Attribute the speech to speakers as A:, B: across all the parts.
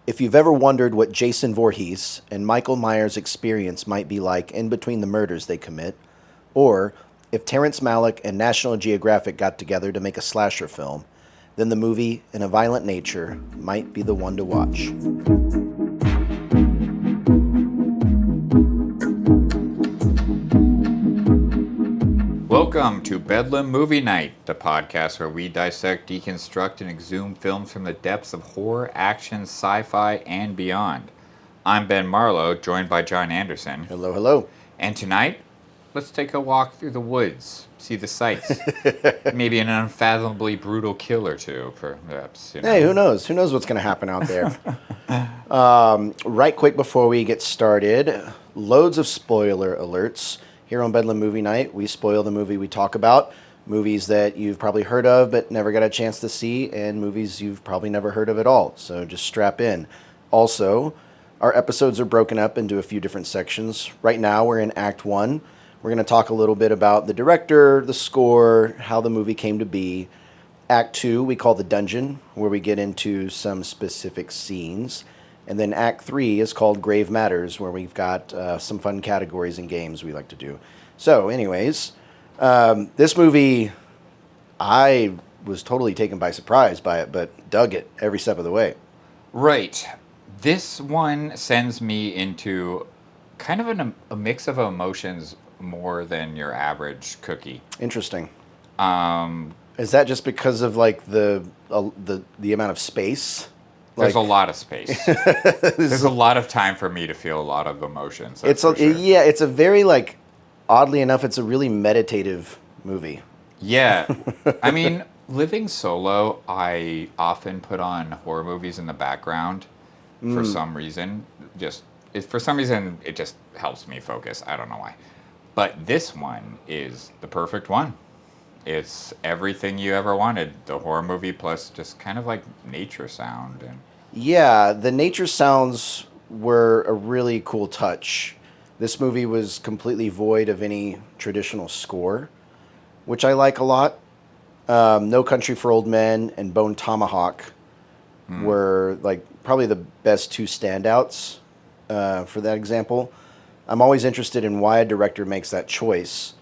A: If you've ever wondered what Jason Voorhees and Michael Myers' experience might be like in between the murders they commit, or if Terrence Malick and National Geographic got together to make a slasher film, then the movie In a Violent Nature might be the one to watch.
B: Welcome to Bedlam Movie Night, the podcast where we dissect, deconstruct, and exhume films from the depths of horror, action, sci-fi, and beyond. I'm Ben Marlowe, joined by John Anderson.
A: Hello, hello.
B: And tonight, let's take a walk through the woods, see the sights. Maybe an unfathomably brutal kill or two, perhaps.
A: Hey, who knows? Who knows what's going to happen out there? Right quick before we get started, loads of spoiler alerts. Here on Bedlam Movie Night, we spoil the movie we talk about. Movies that you've probably heard of but never got a chance to see, and movies you've probably never heard of at all. So just strap in. Also, our episodes are broken up into a few different sections. Right now, we're in Act 1. We're going to talk a little bit about the director, the score, how the movie came to be. Act 2, we call The Dungeon, where we get into some specific scenes. And then Act 3 is called Grave Matters, where we've got some fun categories and games we like to do. So, anyways, this movie, I was totally taken by surprise by it, but dug it every step of the way.
B: Right. This one sends me into kind of a mix of emotions more than your average cookie.
A: Interesting. Is that just because of like the amount of space?
B: There's a lot of space. There's a lot of time for me to feel a lot of emotions.
A: It's a very like, oddly enough, it's a really meditative movie.
B: Yeah, I mean, living solo, I often put on horror movies in the background for some reason. For some reason, it just helps me focus. I don't know why, but this one is the perfect one. It's everything you ever wanted. The horror movie plus just kind of like nature sound. And
A: yeah, the nature sounds were a really cool touch. This movie was completely void of any traditional score, which I like a lot. No Country for Old Men and Bone Tomahawk were like probably the best two standouts for that example. I'm always interested in why a director makes that choice.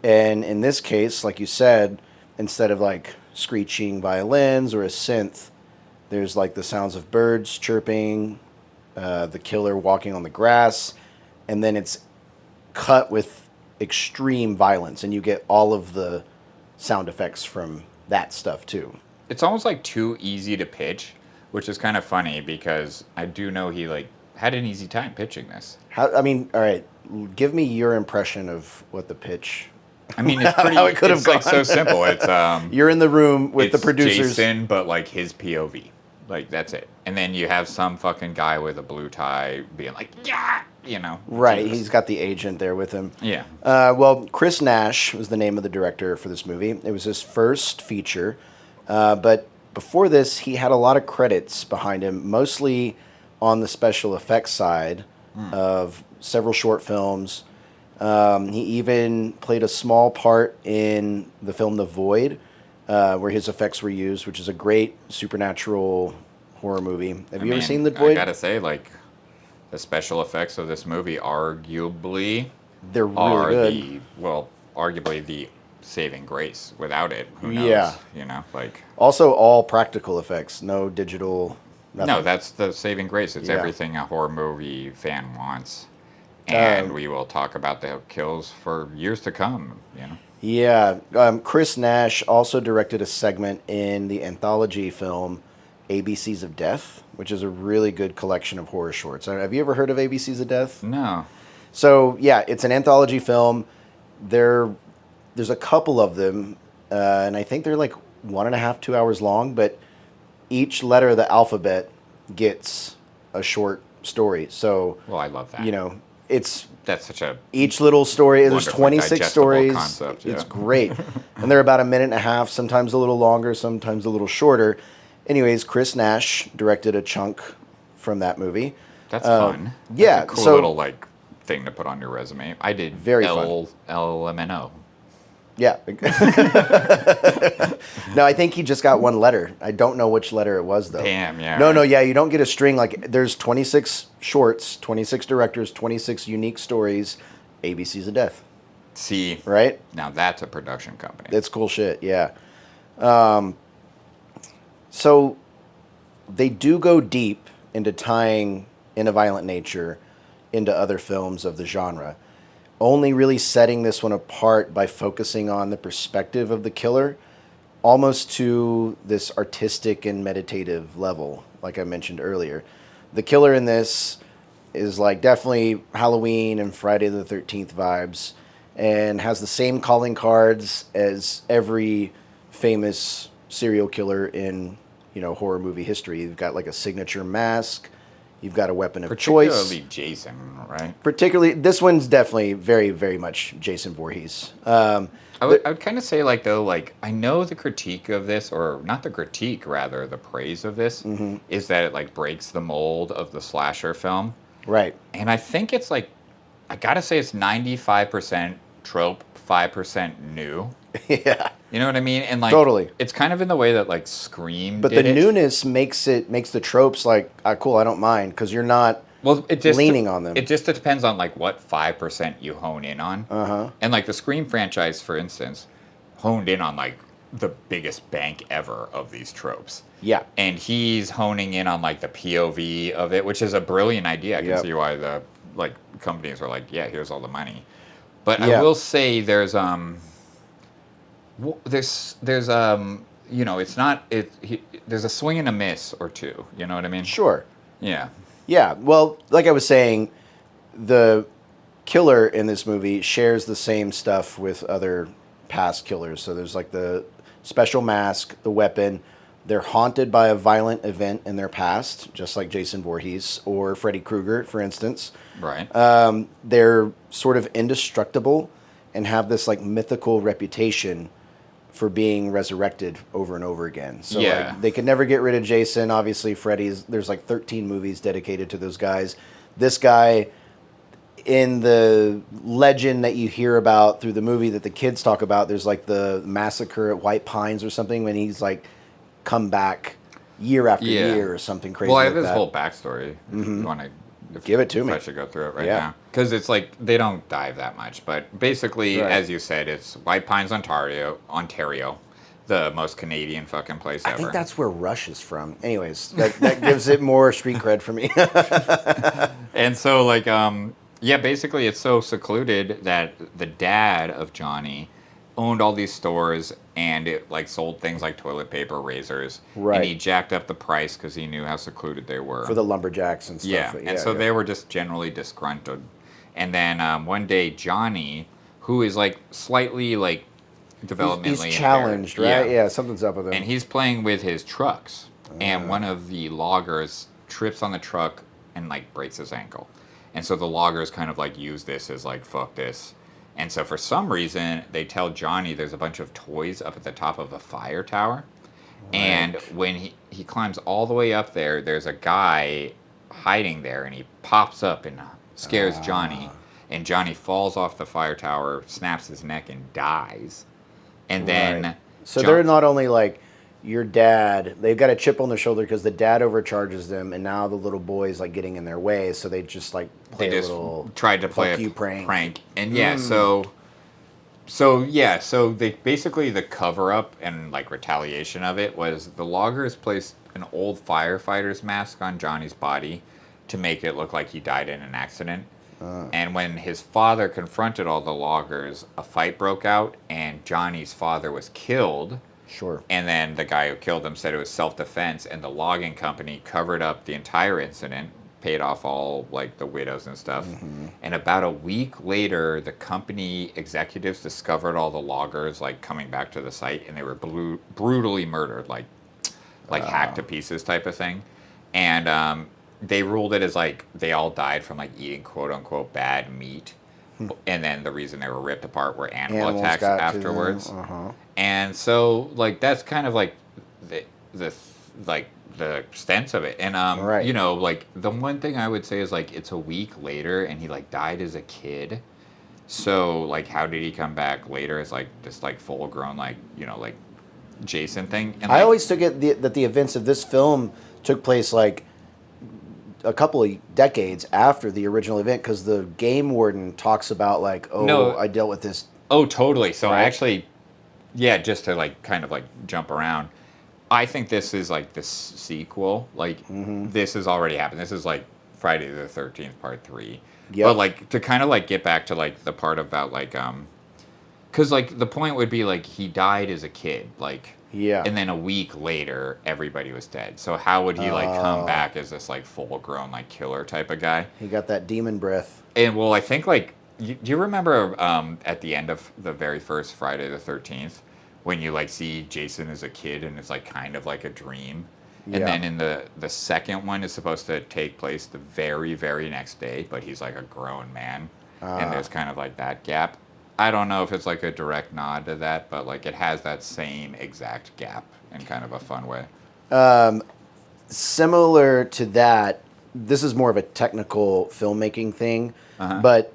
A: And in this case, like you said, instead of like screeching violins or a synth, there's like the sounds of birds chirping, the killer walking on the grass, and then it's cut with extreme violence, and you get all of the sound effects from that stuff too.
B: it's almost like too easy to pitch, which is kind of funny because I do know he like had an easy time pitching this.
A: All right, give me your impression of what the pitch.
B: I mean, it's pretty.
A: How it could have
B: it's like
A: gone.
B: so simple. It's
A: You're in the room with the
B: it's
A: producers.
B: Jason, but like his POV, like that's it. And then you have some fucking guy with a blue tie being like, yeah,
A: Right,
B: Jesus.
A: he's got the agent there with him.
B: Yeah.
A: Well, Chris Nash was the name of the director for this movie. It was his first feature, but before this, he had a lot of credits behind him, mostly on the special effects side of several short films. He even played a small part in the film The Void, where his effects were used, which is a great supernatural horror movie. Have you ever seen The Void?
B: I gotta say, like, the special effects of this movie arguably
A: They're really
B: are
A: good.
B: arguably the saving grace. Without it, who knows?
A: Yeah.
B: Like.
A: Also, all practical effects, no digital. Nothing.
B: No, that's the saving grace. It's
A: Yeah.
B: everything a horror movie fan wants. And we will talk about the kills for years to come,
A: Yeah, Chris Nash also directed a segment in the anthology film ABCs of Death, which is a really good collection of horror shorts. Have you ever heard of ABCs of Death?
B: No.
A: So, yeah, it's an anthology film. There's a couple of them, and I think they're like 1.5, 2 hours long, but each letter of the alphabet gets a short story. So,
B: Well, I love that. That's such a
A: each little story. There's
B: wonderfully
A: 26
B: digestible
A: stories.
B: concept, yeah.
A: It's great, and they're about 1.5 minutes, sometimes a little longer, sometimes a little shorter. Anyways, Chris Nash directed a chunk from that movie.
B: That's fun.
A: Yeah,
B: That's a cool
A: so
B: little like thing to put on your resume. I did
A: Very fun.
B: LMNO.
A: Yeah. No, I think he just got one letter. I don't know which letter it was, though.
B: Damn, yeah.
A: No,
B: right.
A: no, yeah, you don't get a string. Like, there's 26 shorts, 26 directors, 26 unique stories. ABC's of Death,
B: See,
A: right?
B: now that's a production company.
A: It's cool shit, yeah. So they do go deep into tying In a Violent Nature into other films of the genre, only really setting this one apart by focusing on the perspective of the killer, almost to this artistic and meditative level, like I mentioned earlier. The killer in this is like definitely Halloween and Friday the 13th vibes, and has the same calling cards as every famous serial killer in, horror movie history. You've got like a signature mask, you've got a weapon of choice.
B: Particularly Jason, right?
A: Particularly, this one's definitely very, very much Jason Voorhees.
B: I would kind of say, like, though, like, I know the critique of this, or not the critique, rather, the praise of this, is that it, like, breaks the mold of the slasher film.
A: Right.
B: And I think it's, like, I gotta say it's 95% trope, 5% new.
A: Yeah.
B: You know what I mean? And, like,
A: Totally.
B: it's kind of in the way that, like, Scream
A: But
B: did
A: the
B: it.
A: newness makes the tropes like, cool, I don't mind, because you're not
B: Well, it just
A: leaning on them.
B: It just depends on like what 5% you hone in on. And like the Scream franchise, for instance, honed in on like the biggest bank ever of these tropes.
A: Yeah.
B: And he's honing in on like the POV of it, which is a brilliant idea. I can
A: Yep.
B: see why the like companies are like, yeah, here's all the money. But
A: Yeah.
B: I will say there's it's not there's a swing and a miss or two. You know what I mean?
A: Sure.
B: Yeah.
A: Yeah. Well, like I was saying, the killer in this movie shares the same stuff with other past killers. So there's like the special mask, the weapon. They're haunted by a violent event in their past, just like Jason Voorhees or Freddy Krueger, for instance.
B: Right.
A: They're sort of indestructible and have this like mythical reputation for being resurrected over and over again. So
B: Yeah.
A: like, they could never get rid of Jason. Obviously, Freddy's, there's like 13 movies dedicated to those guys. This guy, in the legend that you hear about through the movie that the kids talk about, there's like the massacre at White Pines or something when he's like come back year after
B: Yeah.
A: year or something crazy
B: Well, I
A: like
B: have this
A: that.
B: whole backstory. If you want to
A: Give it to me.
B: I should go through it right
A: Yeah.
B: now because it's like they don't dive that much. But basically,
A: Right.
B: as you said, it's White Pines, Ontario, the most Canadian fucking place
A: I
B: ever.
A: think that's where Rush is from. Anyways, that gives it more street cred for me.
B: And so, like, yeah, basically, it's so secluded that the dad of Johnny owned all these stores and it like sold things like toilet paper, razors,
A: Right.
B: and he jacked up the price because he knew how secluded they were.
A: For the lumberjacks and stuff.
B: Yeah, and so they were just generally disgruntled. And then one day, Johnny, who is like slightly like developmentally
A: He's
B: impaired,
A: challenged, right? Yeah, something's up with him.
B: and he's playing with his trucks, and one of the loggers trips on the truck and like breaks his ankle, and so the loggers kind of like use this as like fuck this. And so for some reason, they tell Johnny there's a bunch of toys up at the top of a fire tower. And when he climbs all the way up there, there's a guy hiding there, and he pops up and scares Johnny. And Johnny falls off the fire tower, snaps his neck, and dies. And then...
A: Right. So they're not only like your dad, they've got a chip on their shoulder because the dad overcharges them, and now the little boy's like getting in their way, so they just like play
B: They
A: a
B: just
A: little
B: tried to play
A: fuck
B: a
A: you prank.
B: And yeah, so they basically the cover up and like retaliation of it was the loggers placed an old firefighter's mask on Johnny's body to make it look like he died in an accident. And when his father confronted all the loggers, a fight broke out and Johnny's father was killed.
A: Sure.
B: And then the guy who killed him said it was self-defense, and the logging company covered up the entire incident, paid off all like the widows and stuff. And about a week later, the company executives discovered all the loggers like coming back to the site, and they were brutally murdered, like hacked to pieces type of thing. And they ruled it as like they all died from like eating quote unquote bad meat. And then the reason they were ripped apart were animal
A: Animals
B: attacks
A: got to
B: afterwards.
A: them.
B: And so, like, that's kind of like the extent of it. And
A: Right.
B: you know, like the one thing I would say is like it's a week later, and he like died as a kid. So like, how did he come back later as like this like full grown like like Jason thing? And
A: I
B: like,
A: always took it that the events of this film took place like a couple of decades after the original event, because the game warden talks about like, oh,
B: no,
A: I dealt with this.
B: oh totally. So I
A: Right?
B: actually, yeah, just to like kind of like jump around, I think this is like the sequel. Like this has already happened. This is like Friday the 13th Part 3. But
A: Yep.
B: like to kind of like get back to like the part about like cuz like the point would be like he died as a kid, like,
A: Yeah.
B: and then a week later everybody was dead. So how would he like come
A: Oh,
B: back as this like full grown like killer type of guy?
A: he got that demon breath.
B: And well, I think like do you remember at the end of the very first Friday the 13th when you like see Jason as a kid and it's like kind of like a dream? And
A: Yeah.
B: then in the second one is supposed to take place the very next day, but he's like a grown man, and
A: Ah.
B: there's kind of like that gap. I don't know if it's like a direct nod to that, but like it has that same exact gap in kind of a fun way.
A: Similar to that, this is more of a technical filmmaking thing,
B: Uh-huh.
A: but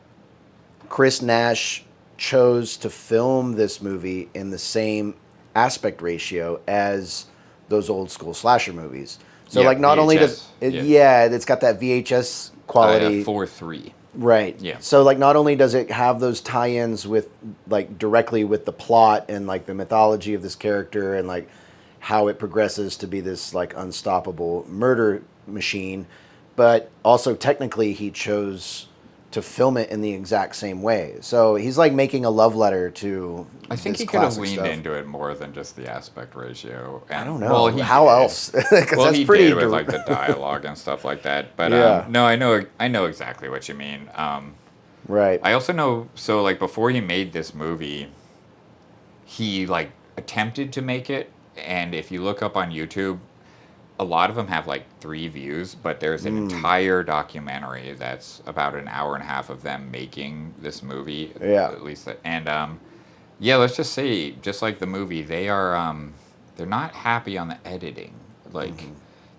A: Chris Nash chose to film this movie in the same aspect ratio as those old school slasher movies. So
B: Yeah,
A: like not only does
B: VHS.
A: it,
B: Yeah.
A: yeah, it's got that VHS quality.
B: 4-3.
A: Right.
B: Yeah.
A: So like not only does it have those tie-ins with like directly with the plot and like the mythology of this character and like how it progresses to be this like unstoppable murder machine, but also technically he chose to film it in the exact same way. So he's like making a love letter to
B: I think
A: this
B: he could have
A: classic
B: leaned
A: stuff.
B: into it more than just the aspect ratio. And,
A: I don't know.
B: Well, he
A: How
B: did.
A: else? Because
B: Well,
A: that's
B: he
A: pretty
B: did with like the dialogue and stuff like that. But
A: Yeah.
B: no, I know exactly what you mean.
A: Right.
B: I also know, so like before he made this movie, he like attempted to make it, and if you look up on YouTube, a lot of them have like 3 views, but there's an entire documentary that's about an hour and a half of them making this movie.
A: Yeah.
B: At least, and yeah, let's just say, just like the movie, they are they're not happy on the editing. Like,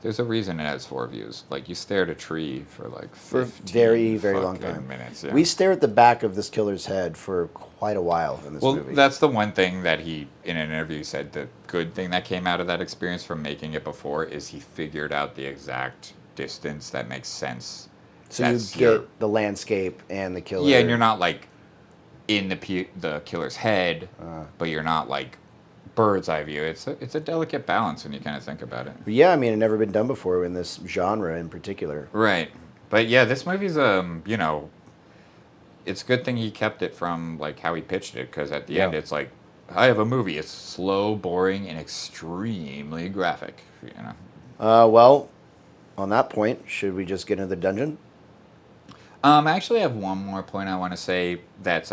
B: there's a reason it has 4 views. Like, you stare at a tree for like
A: For a
B: 15
A: very long
B: fucking
A: time.
B: minutes. Yeah.
A: We stare at the back of this killer's head for quite a while in this
B: Well,
A: movie.
B: that's the one thing that he, in an interview, said the good thing that came out of that experience from making it before is he figured out the exact distance that makes sense.
A: So
B: That's
A: you
B: your-
A: get the landscape and the killer.
B: Yeah, and you're not like in the killer's head,
A: Uh.
B: but you're not like bird's eye view. It's a delicate balance when you kind of think about it.
A: But yeah, I mean, it never been done before in this genre in particular.
B: Right. But yeah, this movie's it's a good thing he kept it from like how he pitched it, because at the
A: Yeah.
B: end it's like, I have a movie. It's slow, boring, and extremely graphic.
A: Well, on that point, should we just get into the dungeon?
B: I actually have one more point I want to say that's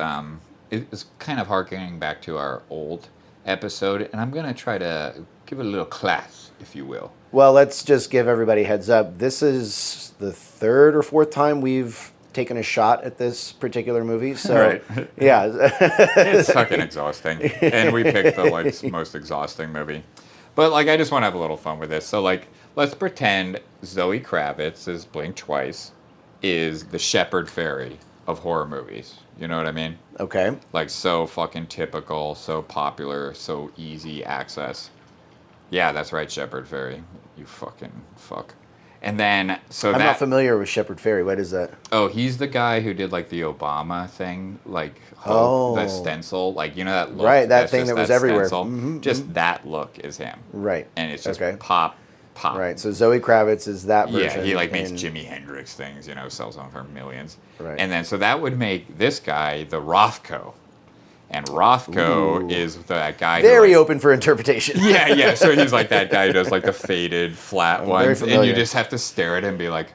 B: it's kind of harkening back to our old episode, and I'm gonna try to give it a little class, if you will.
A: Well, let's just give everybody a heads up. This is the 3rd or 4th time we've taken a shot at this particular movie. So,
B: Right.
A: yeah.
B: It's fucking exhausting, and we picked the like most exhausting movie. But like, I just want to have a little fun with this. So like, let's pretend Zoe Kravitz is Blink Twice, is the Shepard Fairey of horror movies. You know what I mean?
A: Okay.
B: Like, so fucking typical, so popular, so easy access. Yeah, that's right, Shepard Fairey. You fucking fuck. And then, so
A: I'm
B: that...
A: not familiar with Shepard Fairey. What is that?
B: Oh, he's the guy who did, like, the Obama thing, like,
A: Oh.
B: the stencil. Like, you know that look?
A: Right, that
B: That's
A: thing
B: just
A: that was everywhere.
B: stencil?
A: Mhm,
B: Just that look is him.
A: Right.
B: And it's just
A: Okay.
B: pop.
A: Right. So Zoe Kravitz is that version.
B: Yeah, he like makes
A: and-
B: Jimi Hendrix things, sells them for millions.
A: Right.
B: And then so that would make this guy the Rothko. And Rothko
A: Ooh.
B: is that guy
A: Very
B: who, like,
A: open for interpretation.
B: Yeah. So he's like that guy who does like the faded flat
A: I'm
B: ones,
A: very
B: and
A: familiar.
B: you just have to stare at him and be like,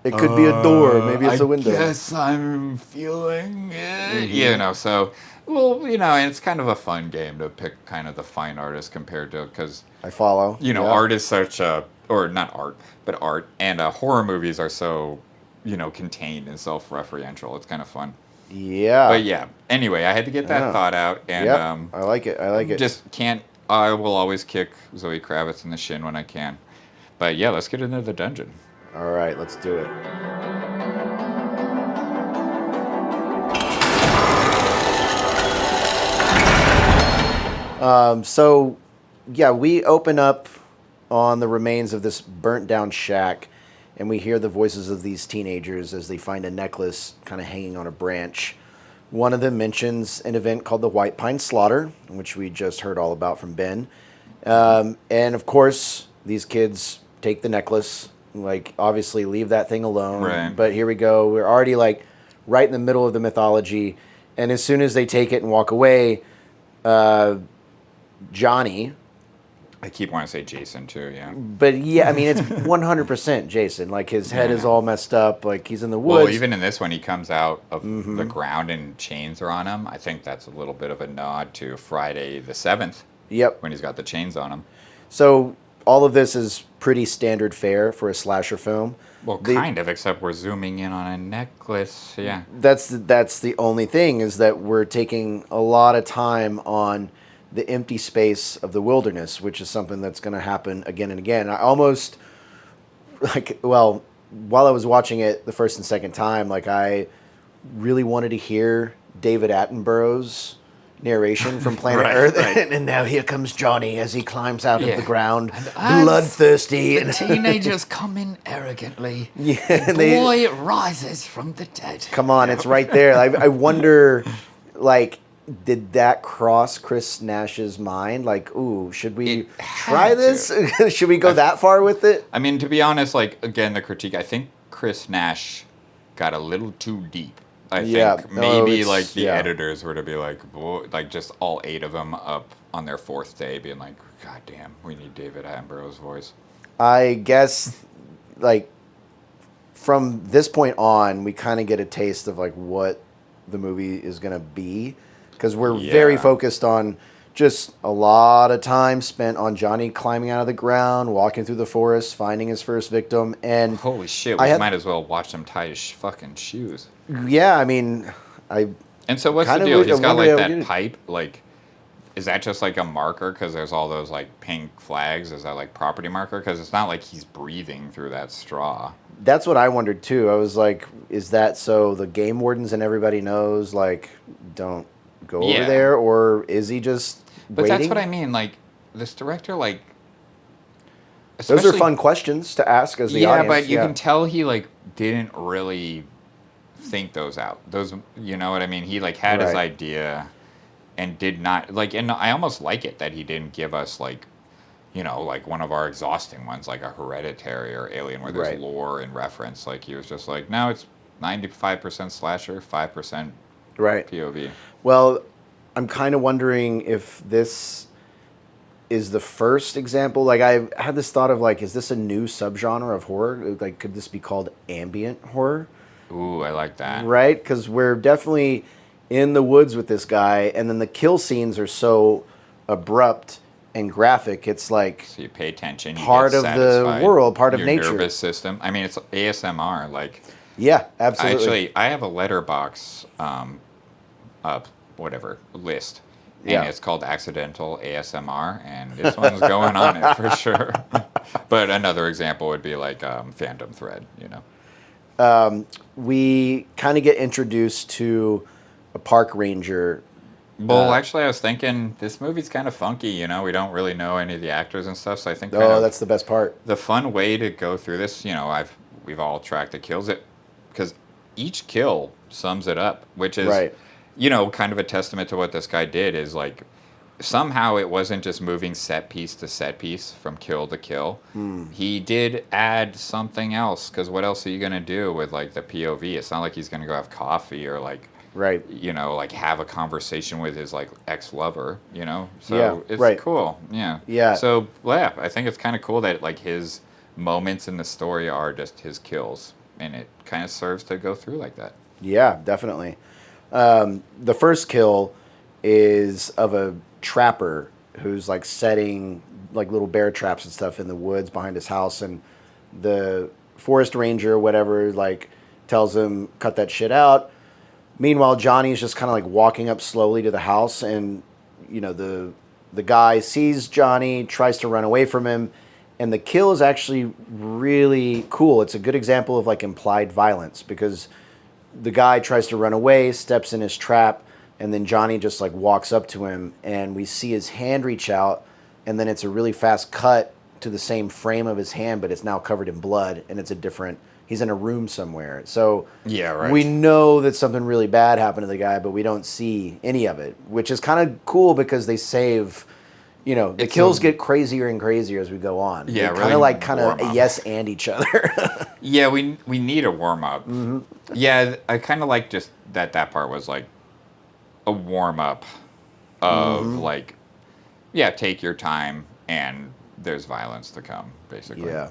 A: It could be a door. Maybe it's
B: I
A: a window.
B: guess I'm feeling it.
A: Mm-hmm.
B: So, well, and it's kind of a fun game to pick kind of the fine artist compared to, because,
A: I follow. Yeah.
B: art is such a, or not art, but art, and horror movies are so, contained and self-referential. It's kind of fun.
A: Yeah.
B: But yeah, anyway, I had to get that
A: Yeah.
B: thought out, and
A: Yep. I like it. I like it.
B: just can't, I will always kick Zoe Kravitz in the shin when I can. But yeah, let's get into the dungeon.
A: All right, let's do it. So, yeah, we open up on the remains of this burnt down shack, and we hear the voices of these teenagers as they find a necklace kind of hanging on a branch. One of them mentions an event called the White Pine Slaughter, which we just heard all about from Ben. And of course, these kids take the necklace, like, obviously leave that thing alone.
B: Right.
A: But here we go. We're already, like, right in the middle of the mythology. And as soon as they take it and walk away, Johnny,
B: I keep wanting to say Jason too, yeah.
A: but yeah, I mean, it's 100% Jason. Like, his head is
B: Yeah.
A: all messed up. Like, he's in the woods.
B: Well, even in this one, he comes out of the ground and chains are on him. I think that's a little bit of a nod to Friday the 7th
A: Yep.
B: when he's got the chains on him.
A: So all of this is pretty standard fare for a slasher film.
B: Well, kind of, except we're zooming in on a necklace. Yeah.
A: That's the only thing, is that we're taking a lot of time on the empty space of the wilderness, which is something that's going to happen again and again. I almost, like, well, while I was watching it the first and second time, like, I really wanted to hear David Attenborough's narration from Planet
B: Right,
A: Earth,
B: right.
A: and now here comes Johnny as he climbs out of
B: Yeah.
A: the ground,
C: as
A: bloodthirsty.
C: The teenagers come in arrogantly.
A: Yeah,
C: The
A: they-
C: boy rises from the dead.
A: Come on, it's right there. I wonder, like, did that cross Chris Nash's mind? Like, ooh, should we
B: It
A: try
B: had
A: this? Should we go that far with it?
B: I mean, to be honest, like, again, the critique, I think Chris Nash got a little too deep. I
A: Yeah.
B: think
A: Oh,
B: maybe,
A: it's-
B: like, the
A: yeah.
B: editors were to be like, like, just all 8 of them up on their 4th day being like, God damn, we need David Attenborough's voice.
A: I guess, like, from this point on, we kind of get a taste of, like, what the movie is going to be. Because we're very
B: Yeah.
A: focused on just a lot of time spent on Johnny climbing out of the ground, walking through the forest, finding his first victim. And
B: Holy shit,
A: I
B: we
A: had-
B: might as well watch him tie his fucking shoes.
A: yeah, I mean,
B: And so what's the
A: Kinda
B: deal?
A: would-
B: He's
A: I
B: got,
A: wonder
B: like,
A: how we
B: that
A: did it.
B: pipe, like, is that just, like, a marker? Because there's all those, like, pink flags. Is that, like, property marker? Because it's not like he's breathing through that straw.
A: that's what I wondered too. I was like, is that so the game wardens and everybody knows, like, don't go over
B: Yeah.
A: there? Or is he just
B: But
A: waiting?
B: that's what I mean. Like, this director, like,
A: Those are
B: especially-
A: fun questions to ask as the
B: Yeah,
A: audience.
B: but you can tell he, like, didn't really think those out. Those, you know what I mean? He, like, had his
A: Right.
B: idea and did not, like, and I almost like it that he didn't give us, like, you know, like one of our exhausting ones, like a Hereditary or Alien, where there's
A: Right.
B: lore and reference. Like, he was just like, no, it's 95% slasher, 5%
A: Right.
B: POV.
A: Well, I'm kind of wondering if this is the first example. Like, I had this thought of, like, is this a new subgenre of horror? Like, could this be called ambient horror?
B: Ooh, I like that.
A: Right? Because we're definitely in the woods with this guy, and then the kill scenes are so abrupt and graphic. It's like,
B: So you pay attention. You
A: Part
B: get
A: of the
B: satisfied.
A: world, part of
B: Your
A: nature.
B: nervous system. I mean, it's ASMR. Like,
A: yeah, absolutely.
B: I have a letterbox, whatever list, and
A: Yeah.
B: it's called Accidental ASMR, and this one's going on it for sure. But another example would be like Phantom Thread. You know.
A: We kind of get introduced to a park ranger.
B: Well, actually, I was thinking this movie's kind of funky. You know, we don't really know any of the actors and stuff, so I think kind
A: Oh,
B: of
A: that's the best part.
B: the fun way to go through this. You know, we've all tracked the kills, it because each kill sums it up, which is
A: Right.
B: you know, kind of a testament to what this guy did. Is like somehow it wasn't just moving set piece to set piece from kill to kill. He did add something else, because what else are you gonna do with, like, the POV? It's not like he's gonna go have coffee or, like,
A: Right.
B: you know, like, have a conversation with his, like, ex-lover, you know? So
A: Yeah,
B: it's
A: right.
B: cool. Yeah.
A: Yeah.
B: So yeah, I think it's kind of cool that, like, his moments in the story are just his kills, and it kind of serves to go through like that.
A: Yeah, definitely. The first kill is of a trapper who's, like, setting, like, little bear traps and stuff in the woods behind his house, and the forest ranger or whatever, like, tells him, cut that shit out. Meanwhile, Johnny's just kind of, like, walking up slowly to the house, and, you know, the guy sees Johnny, tries to run away from him, and the kill is actually really cool. It's a good example of, like, implied violence, because the guy tries to run away, steps in his trap. and then Johnny just like walks up to him, and we see his hand reach out, and then it's a really fast cut to the same frame of his hand, but it's now covered in blood, and it's a different. He's in a room somewhere, so
B: Yeah, right.
A: we know that something really bad happened to the guy, but we don't see any of it, which is kind of cool because they save. You know, the kills get crazier and crazier as we go on.
B: Yeah,
A: they
B: really
A: kind of
B: warm up.
A: yes and each other.
B: Yeah, we need a warm up. Yeah, I kind of like just that part was like a warm up of like, yeah, take your time and there's violence to come, basically.
A: Yeah.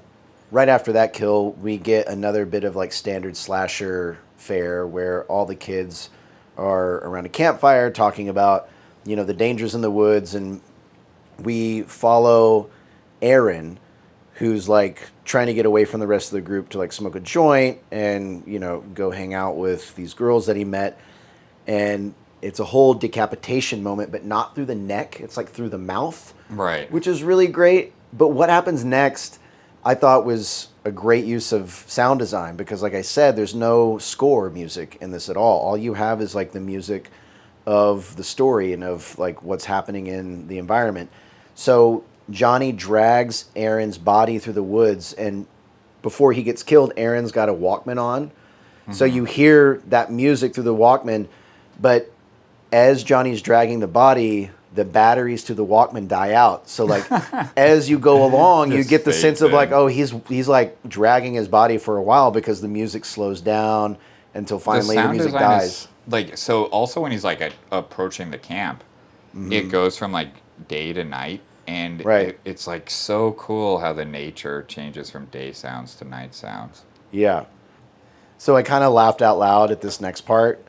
A: Right after that kill, we get another bit of like standard slasher fare where all the kids are around a campfire talking about, you know, the dangers in the woods, and we follow Aaron, who's like trying to get away from the rest of the group to like smoke a joint and, you know, go hang out with these girls that he met. And it's a whole decapitation moment, but not through the neck. It's like through the mouth.
B: Right.
A: Which is really great. But what happens next, I thought was a great use of sound design because, like I said, there's no score music in this at all. All you have is like the music of the story and of like what's happening in the environment. So Johnny drags Aaron's body through the woods, and before he gets killed, Aaron's got a Walkman on. So you hear that music through the Walkman, but as Johnny's dragging the body, the batteries to the Walkman die out. So like as you go along, you
B: Just
A: get the sense of like,
B: in.
A: oh, he's like dragging his body for a while because the music slows down until finally the music
B: design
A: dies.
B: is, like, so also when he's like approaching the camp, it goes from like day to night, and
A: Right.
B: it's like so cool how the nature changes from day sounds to night sounds.
A: Yeah. So I kind of laughed out loud at this next part.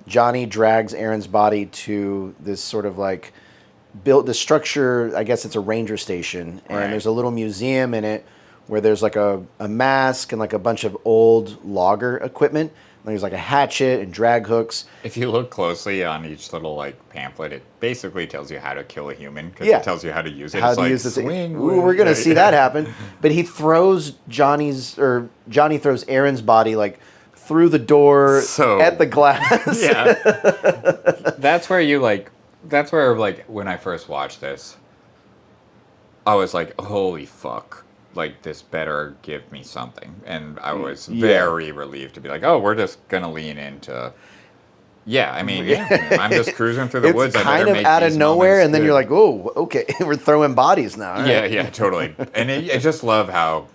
A: Johnny drags Aaron's body to this sort of like built the structure. I guess it's a ranger station, and
B: Right.
A: there's a little museum in it where there's like a mask and like a bunch of old logger equipment. And there's like a hatchet and drag hooks.
B: If you look closely on each little like pamphlet, it basically tells you how to kill a human because
A: Yeah.
B: it tells you how to use it.
A: How
B: It's
A: to
B: like,
A: use this?
B: swing.
A: Ooh, we're gonna
B: yeah,
A: see
B: yeah.
A: that happen. But he throws Johnny throws Aaron's body like through the door
B: So-
A: at the glass.
B: Yeah. That's where like when I first watched this, I was like, holy fuck. Like, this better give me something. And I was
A: Yeah.
B: very relieved to be like, oh, we're just going to lean into. Yeah, I mean, yeah, I'm just cruising through the
A: It's
B: woods. I
A: kind
B: better
A: of
B: make
A: out of
B: these
A: nowhere,
B: moments
A: and then
B: good.
A: you're like, "Oh, okay, we're throwing bodies now." All right.
B: Yeah, yeah, totally. And I just love how,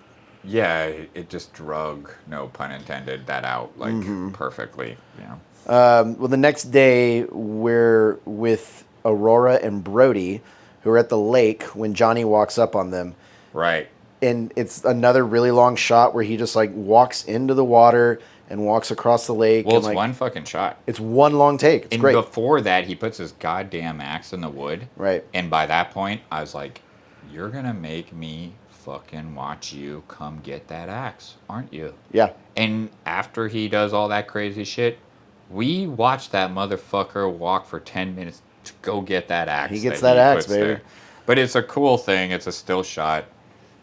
B: yeah, it just drug, no pun intended, that out like perfectly, you know.
A: Well, the next day we're with Aurora and Brody, who are at the lake when Johnny walks up on them,
B: Right.
A: and it's another really long shot where he just like walks into the water and walks across the lake.
B: Well,
A: and,
B: it's
A: like,
B: one fucking shot.
A: It's one long take. It's
B: And
A: great.
B: before that, he puts his goddamn axe in the wood.
A: Right.
B: And by that point, I was like, you're going to make me fucking watch you come get that axe, aren't you?
A: Yeah.
B: And after he does all that crazy shit, we watch that motherfucker walk for 10 minutes to go get that axe.
A: He gets that axe,
B: puts
A: baby.
B: there. But it's a cool thing. It's a still shot.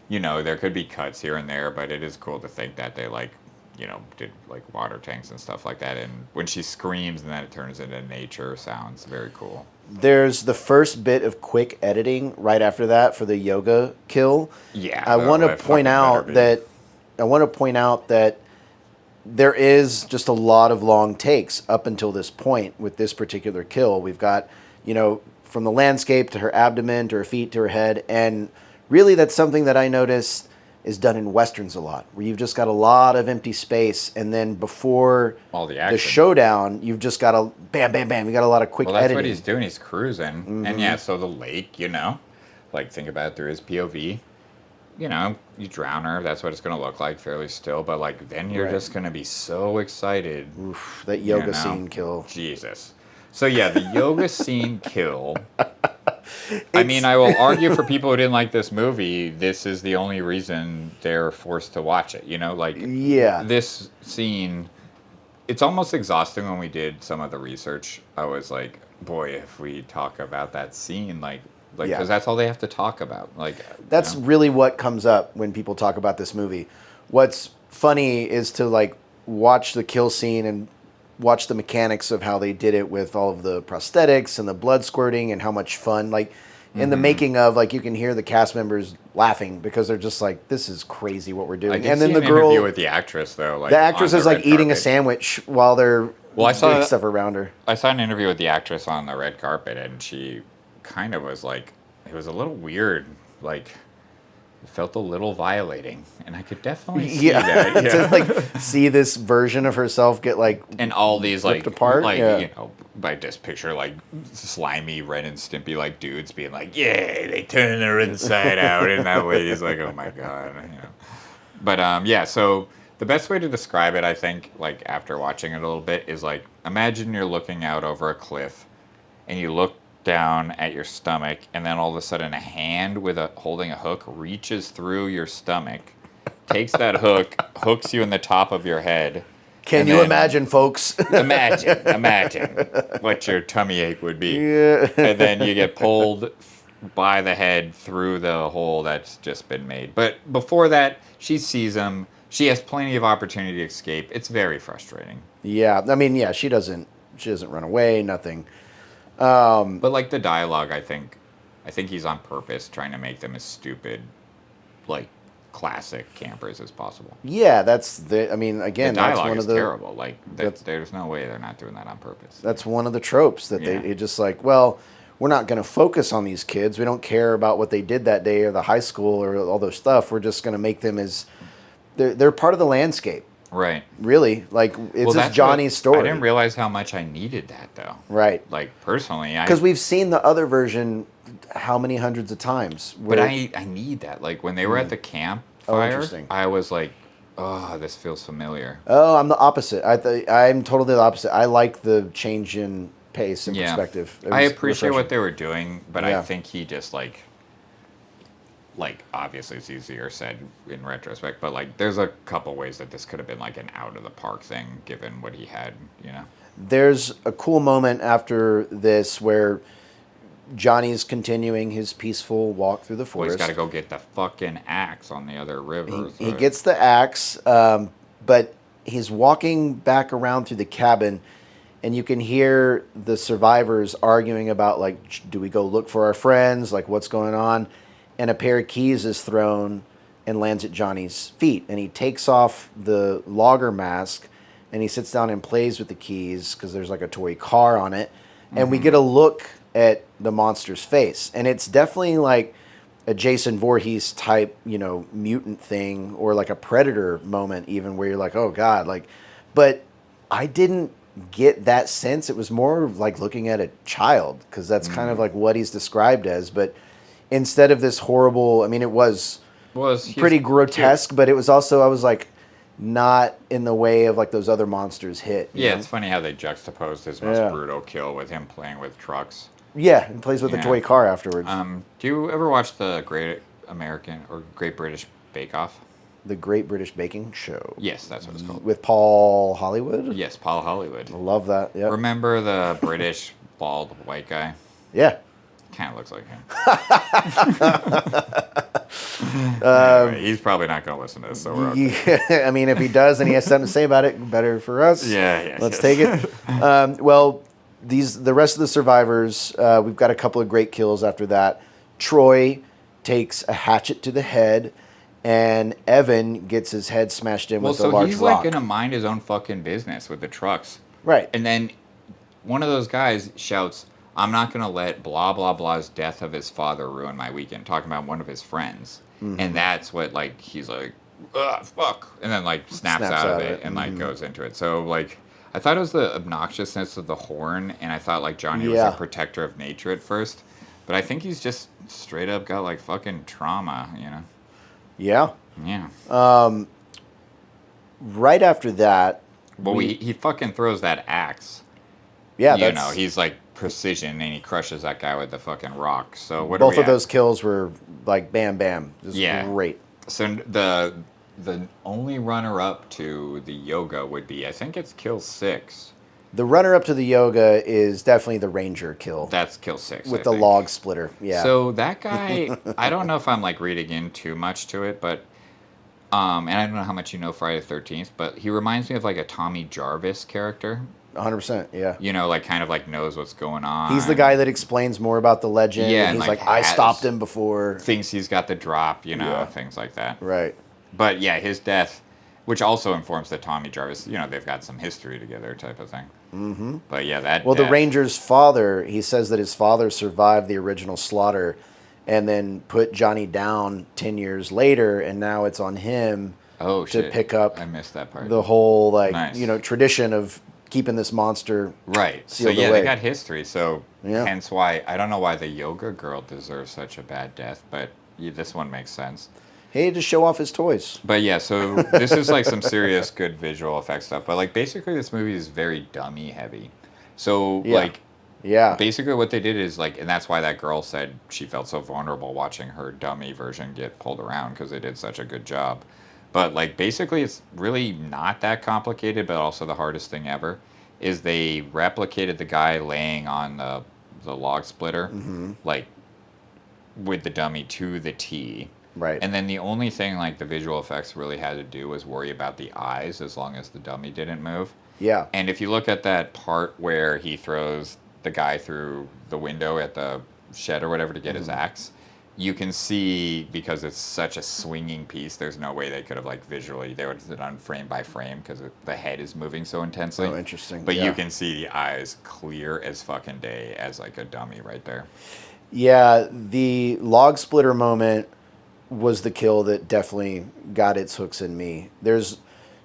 B: You know, there could be cuts here and there, but it is cool to think that they, like, you know, did like water tanks and stuff like that. And when she screams and then it turns into nature sounds, very cool.
A: There's the first bit of quick editing right after that for the yoga kill.
B: Yeah.
A: I want to point out that there is just a lot of long takes up until this point with this particular kill. We've got, you know, from the landscape to her abdomen to her feet to her head, and really that's something that I noticed is done in westerns a lot, where you've just got a lot of empty space, and then before
B: all the action.
A: showdown, you've just got a bam, bam, bam. You got a lot of quick
B: Well, that's
A: editing.
B: what he's doing. He's cruising. And yeah, so the lake, you know, like think about it through his POV. You know, you drown her. That's what it's going to look like, fairly still. But like, then you're
A: Right.
B: just going to be so excited.
A: Oof, that yoga
B: you know?
A: scene kill.
B: Jesus. So yeah, the yoga scene kill. I mean, I will argue for people who didn't like this movie, this is the only reason they're forced to watch it. You know, like
A: Yeah.
B: this scene, it's almost exhausting when we did some of the research. I was like, boy, if we talk about that scene, like,
A: Yeah.
B: because that's all they have to talk about. Like,
A: That's
B: you know?
A: really what comes up when people talk about this movie. What's funny is to like watch the kill scene and watch the mechanics of how they did it with all of the prosthetics and the blood squirting and how much fun, like in the making of, like you can hear the cast members laughing because they're just like, this is crazy what we're doing.
B: I did
A: And then
B: see
A: the
B: an
A: girl,
B: interview with the actress though. Like
A: the actress
B: on
A: is
B: the
A: like
B: red
A: eating a
B: carpet.
A: sandwich while they're
B: Well, I saw
A: doing stuff around her.
B: I saw an interview with the actress on the red carpet, and she kind of was like, it was a little weird, like it felt a little violating, and I could definitely see that.
A: to
B: Yeah.
A: like see this version of herself get like
B: And all these like
A: ripped apart,
B: like
A: yeah.
B: you know, I just picture like slimy Ren and Stimpy like dudes being like, "Yeah, they turn her inside out," and that lady's like, "Oh my god," you know. But yeah, so the best way to describe it, I think, like after watching it a little bit, is like imagine you're looking out over a cliff, and you look down at your stomach, and then all of a sudden a hand with a holding a hook reaches through your stomach, takes that hook, hooks you in the top of your head.
A: Can
B: and
A: you
B: then-
A: imagine, folks?
B: Imagine what your tummy ache would be.
A: Yeah.
B: And then you get pulled by the head through the hole that's just been made. But before that, she sees him. She has plenty of opportunity to escape. It's very frustrating.
A: Yeah, I mean, yeah, she doesn't run away, nothing.
B: But like the dialogue, I think he's on purpose trying to make them as stupid, like classic campers as possible.
A: Yeah, I mean, again,
B: The
A: that's
B: dialogue
A: one
B: is
A: of the
B: terrible. Like
A: that's-
B: there's no way they're not doing that on purpose.
A: that's one of the tropes that
B: Yeah.
A: they just like, well, we're not going to focus on these kids. We don't care about what they did that day or the high school or all those stuff. We're just going to make them as they're part of the landscape.
B: Right.
A: Really, like it's
B: Well,
A: just Johnny's
B: I
A: story.
B: didn't realize how much I needed that though.
A: Right.
B: Like personally,
A: Because we've seen the other version how many hundreds of times.
B: But
A: where-
B: I need that. Like when they were at the
A: Oh,
B: campfire,
A: interesting.
B: I was like, oh, this feels familiar.
A: Oh, I'm the opposite. I'm totally the opposite. I like the change in pace and
B: Yeah.
A: perspective. It
B: I
A: was
B: appreciate what
A: refreshing.
B: they were doing, but
A: Yeah.
B: I think he just like obviously it's easier said in retrospect, but like there's a couple ways that this could have been like an out of the park thing given what he had, you know.
A: There's a cool moment after this where Johnny's continuing his peaceful walk through the
B: Well, he's
A: forest.
B: got to go get the fucking axe on the other river.
A: He gets the axe, but he's walking back around through the cabin, and you can hear the survivors arguing about, like, do we go look for our friends? Like, what's going on? And a pair of keys is thrown and lands at Johnny's feet. And he takes off the logger mask, and he sits down and plays with the keys because there's, like, a toy car on it. And we get a look at the monster's face. And it's definitely, like, a Jason Voorhees type, mutant thing, or like a Predator moment even, where you're like, oh God, like, but I didn't get that sense. It was more like looking at a child, because that's kind of like what he's described as. But instead of this horrible, I mean, it was pretty grotesque, but it was also, I was like, not in the way of like those other monsters hit. you
B: Yeah,
A: know?
B: it's funny how they juxtaposed his most
A: Yeah.
B: brutal kill with him playing with trucks.
A: Yeah, and plays with a
B: Yeah.
A: toy car afterwards.
B: Do you ever watch the Great American or Great British Bake Off?
A: The Great British Baking Show.
B: Yes, that's what it's called.
A: With Paul Hollywood.
B: Yes, Paul Hollywood.
A: Love that. Yeah.
B: Remember the British bald white guy?
A: Yeah.
B: Kind of looks like him. Anyway, he's probably not going to listen to this, so we're okay.
A: Yeah, I mean, if he does and he has something to say about it, better for us.
B: Yeah,
A: Let's
B: yes.
A: take it. Well, the rest of the survivors, we've got a couple of great kills after that. Troy takes a hatchet to the head, and Evan gets his head smashed in
B: Well,
A: with a
B: so
A: large
B: he's
A: rock.
B: like going to mind his own fucking business with the trucks.
A: Right.
B: And then one of those guys shouts, I'm not going to let blah, blah, blah's death of his father ruin my weekend, talking about one of his friends.
A: Mm-hmm.
B: And that's what, like, he's like, ugh, fuck. And then, like, snaps out of it and, like, goes into it. So, like, I thought it was the obnoxiousness of the horn, and I thought, like, Johnny was
A: Yeah.
B: a protector of nature at first. But I think he's just straight up got, like, fucking trauma, you know?
A: Yeah.
B: Yeah.
A: Right after that.
B: Well, he fucking throws that axe.
A: Yeah,
B: You
A: that's,
B: know, he's like precision, and he crushes that guy with the fucking rock. So what?
A: both
B: are we
A: of those kills were like bam, bam. Just
B: Yeah.
A: great.
B: So the only runner up to the yoga would be, I think it's kill 6.
A: The runner-up to the yoga is definitely the ranger kill
B: That's kill 6
A: with
B: I
A: the
B: think.
A: log splitter. Yeah.
B: So that guy, I don't know if I'm like reading in too much to it, but and I don't know how much you know Friday the 13th, but he reminds me of like a Tommy Jarvis character.
A: 100%. Yeah.
B: You know, like kind of like knows what's going on.
A: He's the guy that explains more about the legend.
B: Yeah,
A: and
B: and,
A: he's
B: like,
A: like, I
B: has-
A: stopped him before.
B: thinks he's got the drop, you know,
A: Yeah.
B: things like that.
A: Right.
B: But yeah, his death, which also informs that Tommy Jarvis, you know, they've got some history together type of thing. Mm-hmm. But yeah, that
A: Well, the
B: death-
A: Ranger's father, he says that his father survived the original slaughter and then put Johnny down 10 years later, and now it's on him
B: oh,
A: to
B: shit.
A: pick up
B: I missed that part.
A: the whole, like,
B: Nice.
A: tradition of keeping this monster.
B: Right. So
A: sealed
B: yeah,
A: away.
B: they got history. So
A: Yeah.
B: hence why I don't know why the yoga girl deserves such a bad death, but yeah, this one makes sense.
A: Hey, to show off his toys.
B: But yeah, so this is like some serious good visual effects stuff. But like basically, this movie is very dummy heavy. So
A: Yeah.
B: like
A: Yeah.
B: basically what they did is like, and that's why that girl said she felt so vulnerable watching her dummy version get pulled around because they did such a good job. But like basically, it's really not that complicated, but also the hardest thing ever is they replicated the guy laying on the log splitter, like with the dummy to the T.
A: Right.
B: And then the only thing like the visual effects really had to do was worry about the eyes as long as the dummy didn't move.
A: Yeah.
B: And if you look at that part where he throws the guy through the window at the shed or whatever to get his axe, you can see because it's such a swinging piece, there's no way they could have like visually, they would have done frame by frame because the head is moving so intensely.
A: Oh, interesting.
B: But
A: Yeah.
B: you can see the eyes clear as fucking day as like a dummy right there.
A: Yeah, the log splitter moment was the kill that definitely got its hooks in me. There's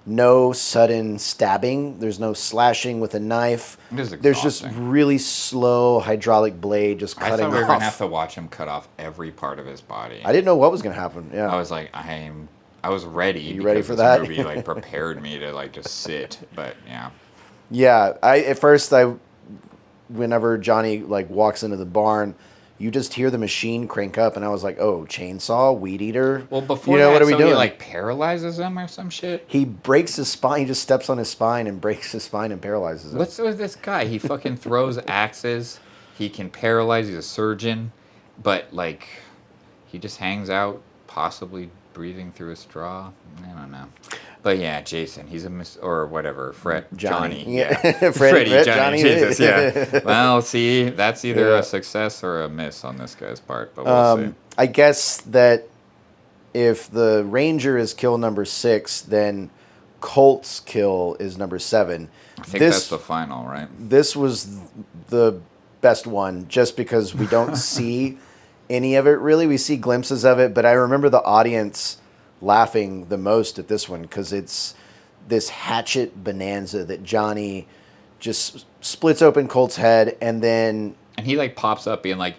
A: no sudden stabbing. There's no slashing with a knife.
B: It is
A: There's just
B: exhausting.
A: really slow hydraulic blade just
B: I
A: cutting
B: thought we were gonna have
A: off.
B: to watch him cut off every part of his body.
A: I didn't know what was going to happen. Yeah.
B: I was like, I was ready.
A: You ready
B: because
A: for
B: this
A: that?
B: movie like prepared me to like just sit, but yeah.
A: Yeah, at first whenever Johnny like walks into the barn, you just hear the machine crank up, and I was like, "Oh, chainsaw, weed eater."
B: Well, before
A: that,
B: what are
A: we
B: he
A: doing?
B: like paralyzes him or some shit.
A: He breaks his spine. He just steps on his spine and breaks his spine and paralyzes him.
B: What's with this guy? He fucking throws axes. He can paralyze. He's a surgeon, but like, he just hangs out, possibly breathing through a straw. I don't know. But yeah, Jason, he's or whatever, Johnny.
A: Yeah.
B: Freddie,
A: Fred,
B: Johnny,
A: Johnny.
B: Jesus, yeah. Well, see, that's either
A: Yeah.
B: a success or a miss on this guy's part, but we'll see.
A: I guess that if the Ranger is kill number 6, then Colt's kill is number 7.
B: I think that's the final, right?
A: This was the best one, just because we don't see any of it really. We see glimpses of it, but I remember the audience laughing the most at this one because it's this hatchet bonanza that Johnny just splits open Colt's head, and then
B: And he like pops up being like,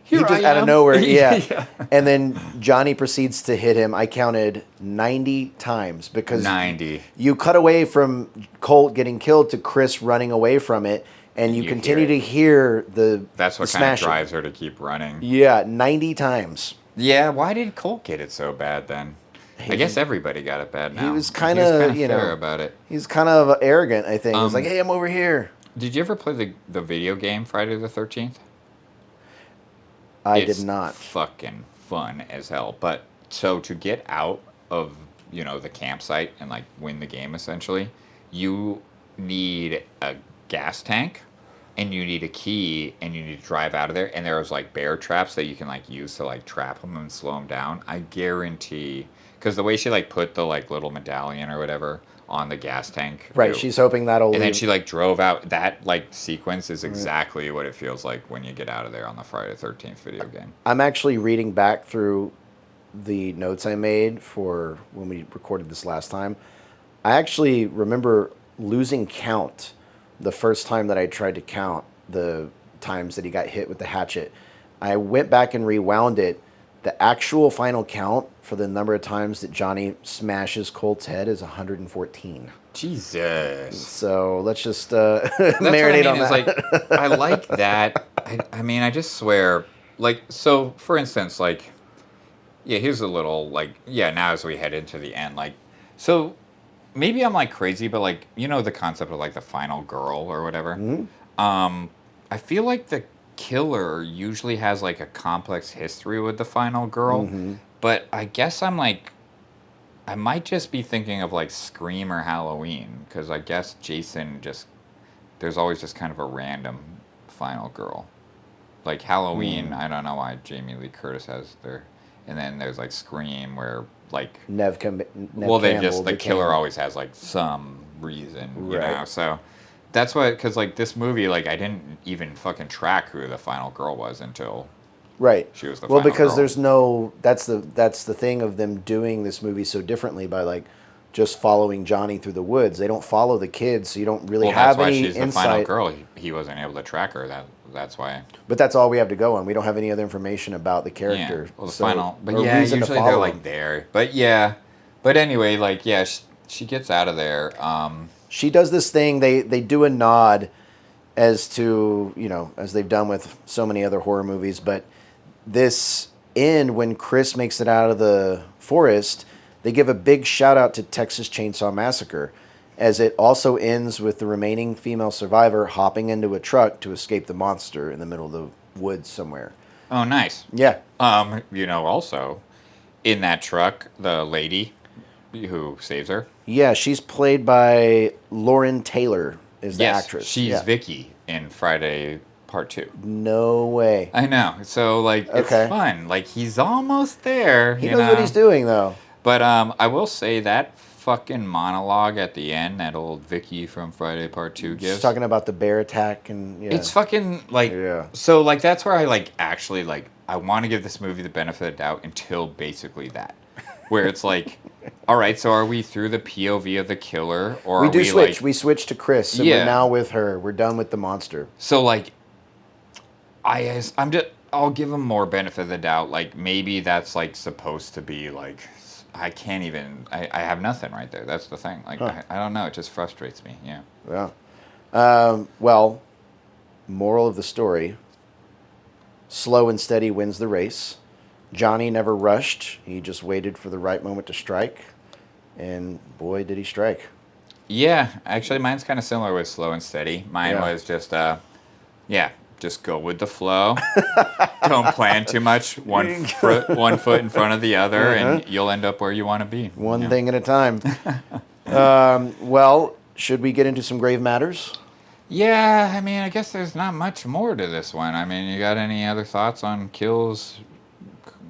A: he
B: "Here
A: just
B: I
A: out of
B: am."
A: nowhere, yeah.
B: Yeah.
A: And then Johnny proceeds to hit him. I counted 90 times because
B: 90.
A: you cut away from Colt getting killed to Chris running away from it, and you
B: You
A: continue
B: hear
A: to hear the
B: That's what
A: the
B: kind of
A: smashing.
B: drives her to keep running.
A: Yeah, 90 times.
B: Yeah, why did Colt get it so bad then? I guess everybody got it bad now.
A: was
B: He
A: kinda,
B: fair about it.
A: He's kind of arrogant, I think. He's like,
B: Um,
A: hey, I'm over here.
B: Did you ever play the video game Friday the 13th?
A: I
B: It's
A: did not.
B: Fucking fun as hell. But so to get out of, the campsite and like win the game essentially, you need a gas tank and you need a key and you need to drive out of there, and there's like bear traps that you can like use to like trap them and slow them down. I guarantee, because the way she like put the like little medallion or whatever on the gas tank,
A: Right, she's hoping that'll
B: and then
A: leave.
B: she like drove out. That like sequence is exactly what it feels like when you get out of there on the Friday the 13th video game.
A: I'm actually reading back through the notes I made for when we recorded this last time. I actually remember losing count the first time that I tried to count the times that he got hit with the hatchet. I went back and rewound it. The actual final count for the number of times that Johnny smashes Colt's head is 114.
B: Jesus.
A: So let's just
B: That's what
A: marinate on
B: is,
A: that.
B: like, I like that. I mean, I just swear, like, so for instance, like, yeah, here's a little, like, yeah, now as we head into the end, like, so maybe I'm like crazy, but like, the concept of like the final girl or whatever. I feel like the killer usually has like a complex history with the final girl, but I guess I'm like, I might just be thinking of like Scream or Halloween, because I guess Jason just there's always just kind of a random final girl. Like Halloween, I don't know why Jamie Lee Curtis has there, and then there's like Scream where like
A: Nev
B: they
A: Campbell
B: just the killer
A: became-
B: always has like some reason, you
A: Right.
B: know. So that's why, because like this movie, like I didn't even fucking track who the final girl was until
A: Right.
B: she was the
A: well,
B: final
A: because
B: girl.
A: there's no. That's the thing of them doing this movie so differently by like just following Johnny through the woods. They don't follow the kids, so you don't really
B: Well,
A: have
B: that's why
A: any
B: she's the
A: insight.
B: final girl. He wasn't able to track her. That's why.
A: But that's all we have to go on. We don't have any other information about the
B: Yeah.
A: character.
B: Well, the
A: So-
B: final, but
A: or
B: yeah,
A: reason to
B: usually
A: follow
B: they're like
A: them.
B: there. But yeah, but anyway, like yeah, she gets out of there.
A: She does this thing. They do a nod as to, as they've done with so many other horror movies, but this end when Chris makes it out of the forest, they give a big shout out to Texas Chainsaw Massacre, as it also ends with the remaining female survivor hopping into a truck to escape the monster in the middle of the woods somewhere.
B: Oh, nice.
A: Yeah.
B: Also, in that truck, the lady who saves her.
A: Yeah, she's played by Lauren Taylor is the
B: Yes,
A: actress.
B: she's
A: Yeah.
B: Vicky in Friday Part 2.
A: No way.
B: I know. So, like, it's
A: Okay.
B: fun. Like, he's almost there.
A: He
B: you
A: knows what
B: know?
A: he's doing, though.
B: But I will say that fucking monologue at the end that old Vicky from Friday Part 2 gives.
A: She's talking about the bear attack and yeah.
B: It's fucking like
A: Yeah.
B: So like that's where I like actually like I want to give this movie the benefit of the doubt until basically that, where it's like, all right, so are we through the POV of the killer or
A: we
B: are
A: do
B: we
A: switch.
B: like
A: We switch to Chris, and
B: Yeah.
A: we're now with her. We're done with the monster.
B: so like I'll give him more benefit of the doubt. Like maybe that's like supposed to be like I can't even I have nothing right there. That's the thing. Like I don't know. It just frustrates me. Yeah.
A: Yeah. Well, moral of the story: slow and steady wins the race. Johnny never rushed. He just waited for the right moment to strike, and boy, did he strike.
B: Yeah, actually, mine's kind of similar with slow and steady. Mine
A: Yeah.
B: was just, just go with the flow. Don't plan too much. One foot in front of the other, and you'll end up where you want to be.
A: One
B: Yeah.
A: thing at a time. Well, should we get into some grave matters?
B: Yeah, I mean, I guess there's not much more to this one. I mean, you got any other thoughts on kills,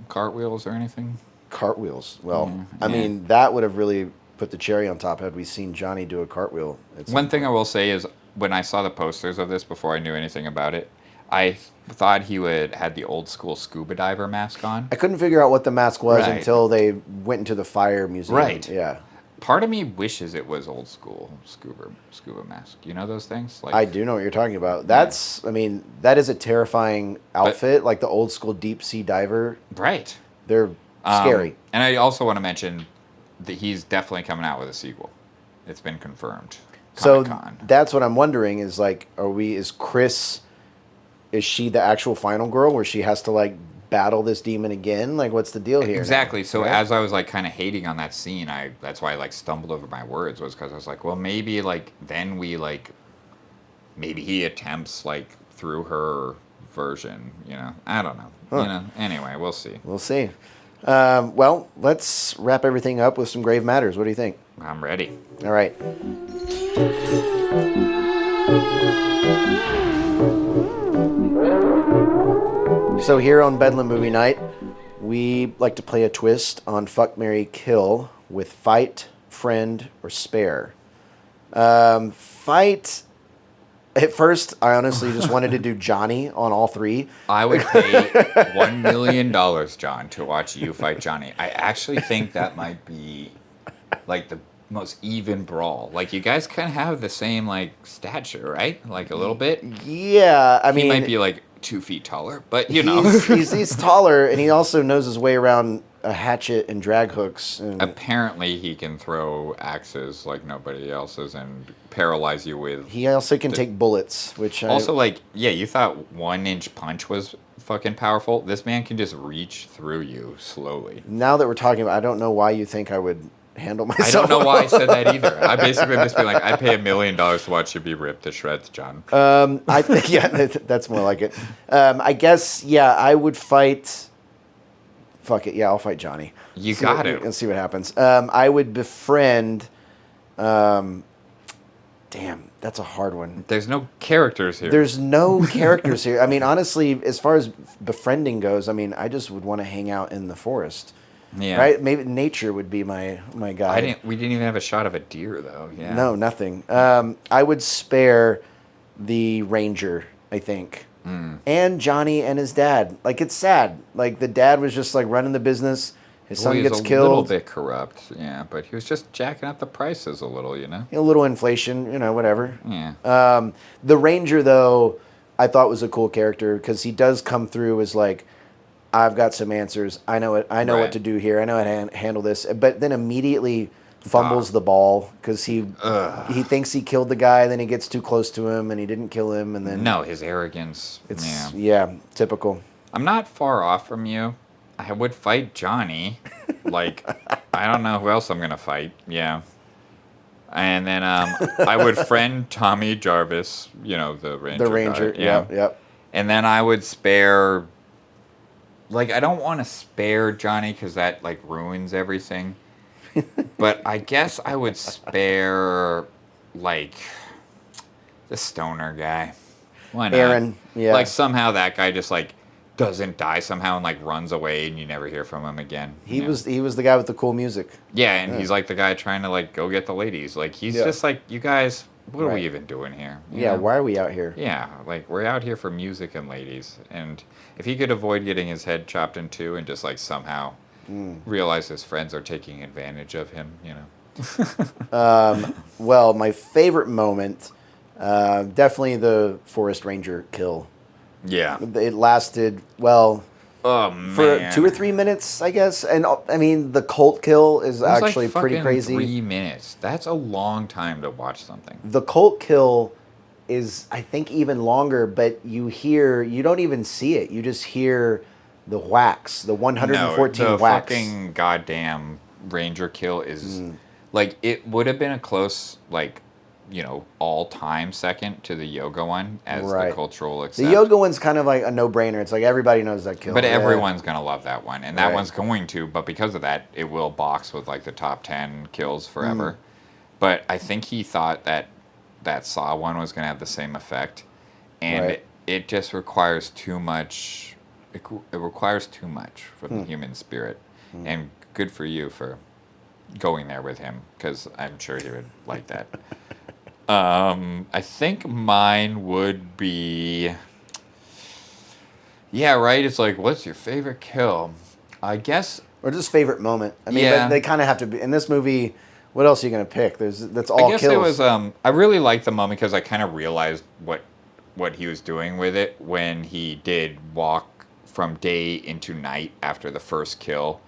B: cartwheels, or anything?
A: Cartwheels. Well, I
B: yeah.
A: mean, that would have really put the cherry on top had we seen Johnny do a cartwheel. At some
B: One thing I
A: point.
B: will say is when I saw the posters of this before I knew anything about it, I thought he had the old school scuba diver mask on.
A: I couldn't figure out what the mask was
B: Right.
A: until they went into the fire museum.
B: Right.
A: Yeah.
B: Part of me wishes it was old school scuba mask. You know those things? Like
A: I do know what you're talking about. That's, I mean, that is a terrifying outfit, like the old school deep sea diver.
B: right.
A: They're scary.
B: And I also want to mention that he's definitely coming out with a sequel. It's been confirmed.
A: So
B: Comic-Con.
A: that's what I'm wondering is like, is she the actual final girl where she has to like battle this demon again? Like, what's the deal here? now?
B: Exactly. So
A: Right?
B: as I was like kind of hating on that scene, that's why I like stumbled over my words was because I was like, well, maybe like then maybe he attempts like through her version. You know, I don't know.
A: Huh.
B: You know. Anyway, we'll see.
A: We'll see. Well, let's wrap everything up with some grave matters. What do you think?
B: I'm ready.
A: All right. So here on Bedlam Movie Night, we like to play a twist on Fuck, Marry, Kill with fight, friend, or spare. Fight. At first, I honestly just wanted to do Johnny on all three.
B: I would pay $1 million, John, to watch you fight Johnny. I actually think that might be like the most even brawl. Like you guys kind of have the same like stature, right? Like a little bit.
A: Yeah, I mean,
B: He might be like 2 feet taller, but you know.
A: he's taller, and he also knows his way around a hatchet and drag hooks. And
B: Apparently, he can throw axes like nobody else's and paralyze you with.
A: he also can take bullets, which
B: Also, like, yeah, you thought 1-inch punch was fucking powerful. This man can just reach through you slowly.
A: now that we're talking about, I don't know why you think I would handle myself.
B: I don't know why I said that either. I basically just been like, I'd pay $1 million to watch you be ripped to shreds, John.
A: I think yeah, that's more like it. I guess yeah, I would fight. Fuck it, yeah, I'll fight Johnny.
B: You
A: See
B: got
A: what-
B: it.
A: And see what happens. I would befriend. Damn Damn, that's a hard one.
B: There's no characters here.
A: There's no characters here. I mean, honestly, as far as befriending goes, I mean, I just would want to hang out in the forest.
B: yeah.
A: Right? Maybe nature would be my guide.
B: We didn't even have a shot of a deer though. Yeah.
A: No, nothing. I would spare the ranger, I think. And Johnny and his dad. Like, it's sad. Like, the dad was just, like, running the business. His son gets
B: a
A: killed.
B: little bit corrupt, yeah, but he was just jacking up the prices a little, you know?
A: A little inflation, whatever.
B: Yeah.
A: The ranger, though, I thought was a cool character because he does come through as, like, I've got some answers. I know what
B: Right.
A: to do here. I know how to handle this. But then immediately fumbles the ball because he thinks he killed the guy, then he gets too close to him and he didn't kill him, and then
B: No, his arrogance.
A: it's
B: Yeah.
A: typical.
B: I'm not far off from you. I would fight Johnny. Like, I don't know who else I'm going to fight. Yeah. And then I would friend Tommy Jarvis, the ranger.
A: The ranger,
B: guy. Yeah.
A: yep.
B: And then I would spare. Like, I don't want to spare Johnny because that, like, ruins everything. But I guess I would spare, like, the stoner guy. Why not?
A: Aaron, yeah.
B: Like, somehow that guy just, like, doesn't die somehow and, like, runs away and you never hear from him again.
A: He was the guy with the cool music.
B: Yeah, and he's, like, the guy trying to, like, go get the ladies. Like, he's just like, you guys, what are we even doing here? You know?
A: Why are we out here?
B: Yeah, like, we're out here for music and ladies. And if he could avoid getting his head chopped in two and just, like, somehow realize his friends are taking advantage of him,
A: Well, my favorite moment, definitely the forest ranger kill.
B: Yeah.
A: It lasted, well,
B: Oh,
A: for
B: man.
A: 2 or 3 minutes, I guess. And I mean, the cult kill is
B: It was
A: actually
B: like
A: pretty
B: fucking
A: crazy.
B: 3 minutes. That's a long time to watch something.
A: The cult kill is, I think, even longer, but you don't even see it. You just hear the whacks, the 114
B: no, the
A: whacks.
B: fucking goddamn ranger kill is like, it would have been a close, like, all-time second to the yoga one as
A: Right.
B: the cultural
A: The
B: accept.
A: yoga one's kind of like a no-brainer. It's like everybody knows that kill.
B: But
A: Yeah.
B: everyone's gonna love that one, and that
A: Right.
B: one's going to. But because of that, it will box with like the top 10 kills forever.
A: Mm.
B: But I think he thought that Saw one was gonna have the same effect, and
A: Right.
B: it just requires too much. It requires too much from the human spirit, and good for you for going there with him, because I'm sure he would like that. I think mine would be. Yeah, right. It's like, what's your favorite kill? I guess.
A: Or just favorite moment. I mean,
B: Yeah.
A: but they kind of have to be in this movie. What else are you gonna pick? That's all
B: I guess
A: kills.
B: it was. I really liked the moment because I kind of realized what he was doing with it when he did walk from day into night after the first kill,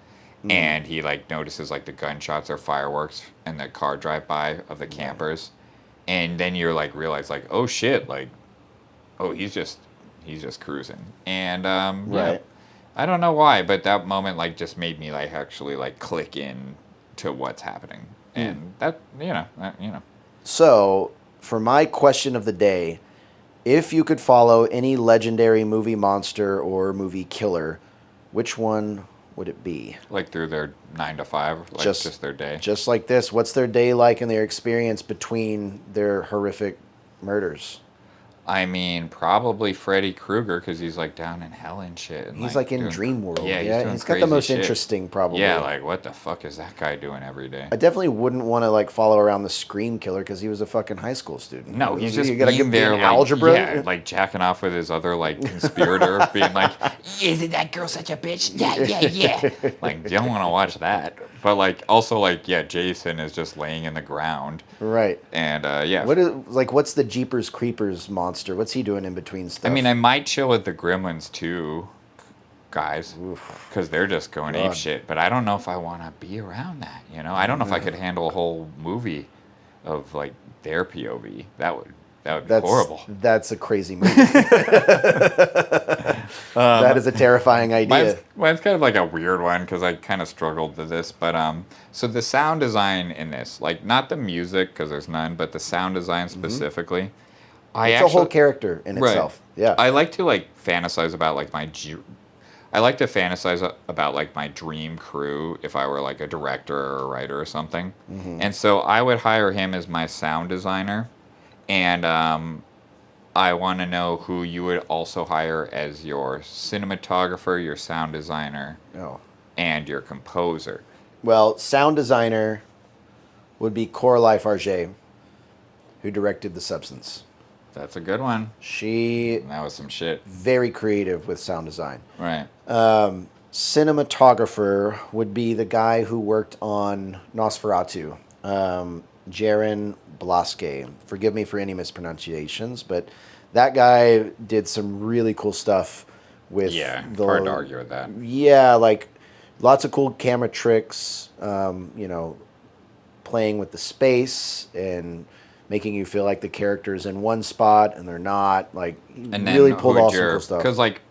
B: and he like notices like the gunshots or fireworks and the car drive by of the campers, and then you're like realize like, oh shit, like, oh, he's just cruising, and yeah,
A: Right.
B: I don't know why, but that moment like just made me like actually like click in to what's happening, and that
A: So, for my question of the day, if you could follow any legendary movie monster or movie killer, which one would it be?
B: like through their 9 to 5, like just their day.
A: Just like this. What's their day like and their experience between their horrific murders?
B: I mean, probably Freddy Krueger because he's like down in hell and shit. And,
A: He's like in
B: doing-
A: Dream World.
B: Yeah,
A: Yeah,
B: he's
A: got the
B: doing
A: most
B: crazy shit.
A: interesting, probably.
B: Yeah, like what the fuck is that guy doing every day?
A: I definitely wouldn't want to like follow around the Scream Killer because he was a fucking high school student.
B: No, he's just
A: you gotta
B: being
A: get
B: there,
A: in
B: like,
A: algebra.
B: yeah, like jacking off with his other like conspirator, being like,
C: Isn't that girl such a bitch? Yeah.
B: like you don't want to watch that. But like also like yeah, Jason is just laying in the ground,
A: Right.
B: and yeah.
A: What's the Jeepers Creepers monster? What's he doing in between stuff?
B: I mean, I might chill with the Gremlins too, guys, because they're just going ape shit. But I don't know if I want to be around that. I don't know if I could handle a whole movie of like their POV. That would be horrible.
A: That's a crazy movie. That is a terrifying idea.
B: Mine's kind of like a weird one because I kind of struggled with this. But so the sound design in this, like not the music because there's none, but the sound design specifically.
A: It's a whole character in
B: Right.
A: itself. Yeah.
B: I like to like fantasize about like my dream crew if I were like a director or a writer or something. And so I would hire him as my sound designer. And I want to know who you would also hire as your cinematographer, your sound designer,
A: Oh.
B: and your composer.
A: Well, sound designer would be Coralie Farge, who directed The Substance.
B: That's a good one.
A: She
B: That was some shit.
A: very creative with sound design.
B: Right.
A: Cinematographer would be the guy who worked on Nosferatu, Jaron Blaske. Forgive me for any mispronunciations, but that guy did some really cool stuff with
B: Yeah,
A: the,
B: hard to argue with that.
A: Yeah, like lots of cool camera tricks, playing with the space and making you feel like the character's in one spot and they're not. Like, he
B: And then
A: really pulled
B: who
A: off
B: would
A: some cool stuff.
B: Because, like,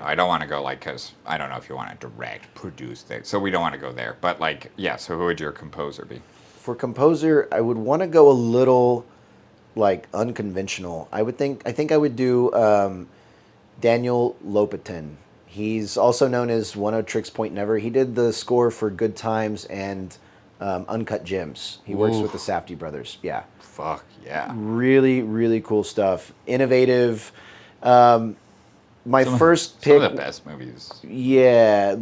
B: I don't want to go, like, because I don't know if you want to direct, produce things. So we don't want to go there. But, like, yeah, so who would your composer be?
A: For composer, I would want to go a little like unconventional. I think I would do Daniel Lopatin. He's also known as 103 Point Never. He did the score for Good Times and Uncut Gems. He works with the Safdie brothers. Yeah.
B: Fuck, yeah.
A: Really, really cool stuff. Innovative. My first pick.
B: Some of the best movies.
A: Yeah,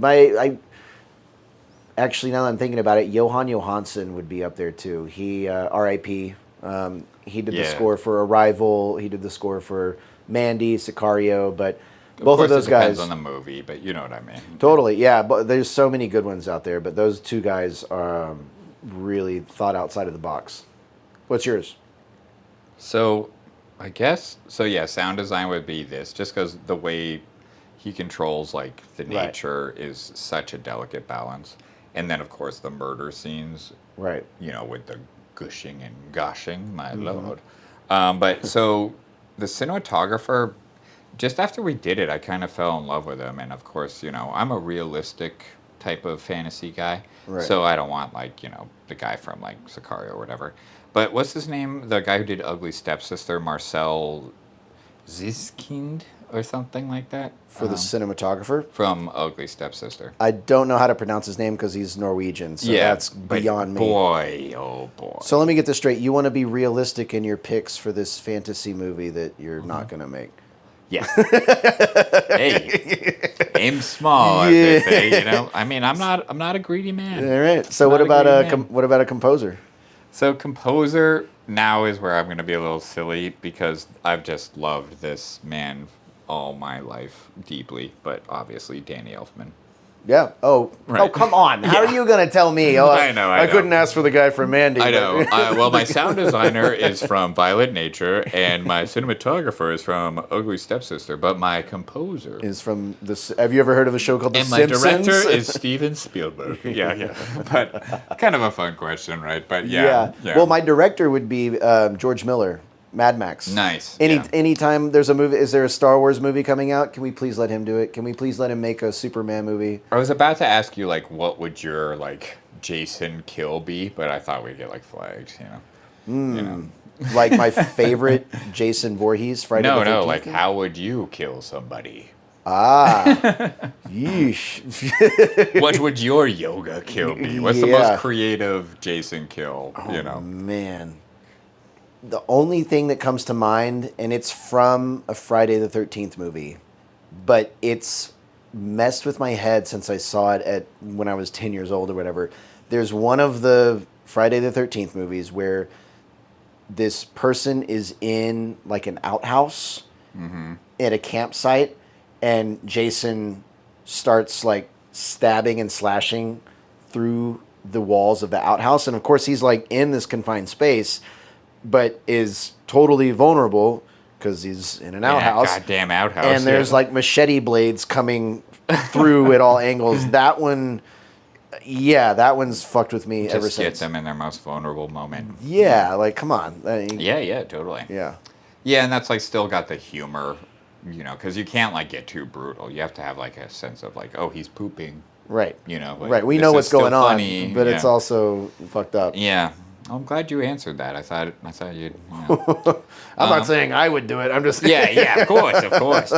A: actually, now that I'm thinking about it, Johan Johansson would be up there too. He R.I.P. He did the score for Arrival. He did the score for Mandy, Sicario. But both of those guys.
B: Depends on the movie, but you know what I mean.
A: Totally, yeah. But there's so many good ones out there. But those two guys really thought outside of the box. What's yours?
B: So, I guess yeah. Sound design would be this, just because the way he controls like the nature is such a delicate balance, and then of course the murder scenes,
A: Right.
B: with the gushing and gushing, my lord. But so the cinematographer, just after we did it, I kind of fell in love with him, and of course, I'm a realistic type of fantasy guy,
A: Right.
B: so I don't want like the guy from like Sicario or whatever. But what's his name? The guy who did Ugly Stepsister, Marcel Ziskind or something like that.
A: For the cinematographer?
B: From Ugly Stepsister.
A: I don't know how to pronounce his name because he's Norwegian, so that's beyond me.
B: Boy, oh boy.
A: So let me get this straight. You want to be realistic in your picks for this fantasy movie that you're not going to make.
B: Yes. Hey, aim small, as they say. I mean, I'm not a greedy man.
A: All right. So what about a composer?
B: So composer now is where I'm going to be a little silly because I've just loved this man all my life deeply, but obviously Danny Elfman.
A: Yeah. Oh,
B: Right.
A: come on. How are you going to tell me? Oh,
B: I know.
A: I couldn't ask for the guy from Mandy.
B: I know. Well, my sound designer is from Violent Nature, and my cinematographer is from Ugly Stepsister, but my composer
A: Is from this. Have you ever heard of a show called The
B: and my
A: Simpsons?
B: director is Steven Spielberg. Yeah. But kind of a fun question, right? But yeah.
A: Well, my director would be George Miller, Mad Max.
B: Nice.
A: Anytime there's a movie, is there a Star Wars movie coming out? Can we please let him do it? Can we please let him make a Superman movie?
B: I was about to ask you, like, what would your, like, Jason kill be? But I thought we'd get, like, flagged,
A: Like my favorite Jason Voorhees, Friday the 13th?
B: No, like, how would you kill somebody?
A: Yeesh.
B: What would your yoga kill be? What's the most creative Jason kill,
A: Man. The only thing that comes to mind, and it's from a Friday the 13th movie, but it's messed with my head since I saw it when I was 10 years old or whatever. There's one of the Friday the 13th movies where this person is in like an outhouse at a campsite, and Jason starts like stabbing and slashing through the walls of the outhouse. And of course he's like in this confined space, but is totally vulnerable because he's in an outhouse.
B: Goddamn outhouse.
A: And there's like machete blades coming through at all angles. That one, that one's fucked with me ever
B: just
A: since.
B: get them in their most vulnerable moment.
A: Yeah, like come on.
B: Yeah, totally.
A: Yeah.
B: Yeah, and that's like still got the humor, because you can't like get too brutal. You have to have like a sense of like, oh, he's pooping.
A: Right.
B: Like,
A: right. We
B: this
A: know
B: is
A: what's
B: still
A: going on,
B: funny.
A: but it's also fucked up.
B: Yeah. I'm glad you answered that. I thought you'd. You know.
A: I'm not saying I would do it. I'm just
B: Yeah, of course, of course.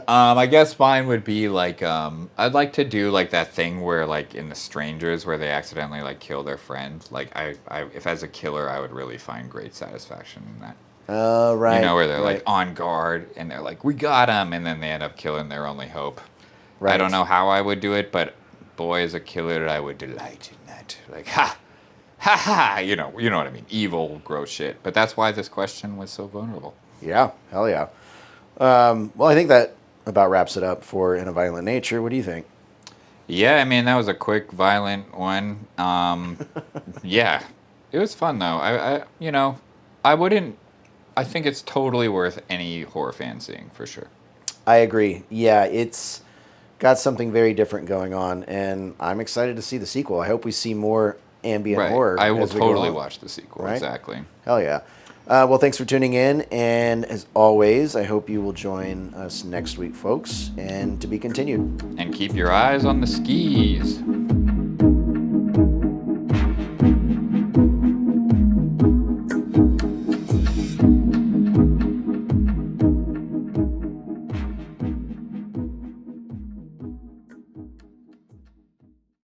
B: I guess mine would be like, I'd like to do like that thing where like in The Strangers where they accidentally like kill their friend. Like if as a killer, I would really find great satisfaction in that.
A: Right.
B: You know, where they're
A: right.
B: like on guard and they're like, we got him, and then they end up killing their only hope.
A: Right.
B: I don't know how I would do it, but boy, as a killer, I would delight in that. Like, ha ha, you know what I mean? Evil, gross shit. But that's why this question was so vulnerable.
A: Yeah, hell yeah. Well, I think that about wraps it up for In a Violent Nature. What do you think?
B: Yeah, I mean, that was a quick, violent one. Yeah, it was fun though. I wouldn't. I think it's totally worth any horror fan seeing for sure.
A: I agree. Yeah, it's got something very different going on, and I'm excited to see the sequel. I hope we see more ambient horror.
B: I will
A: as we go
B: totally
A: on.
B: watch the sequel.
A: Right?
B: Exactly.
A: Hell yeah. Well, thanks for tuning in, and as always, I hope you will join us next week, folks, and to be continued.
B: And keep your eyes on the skis.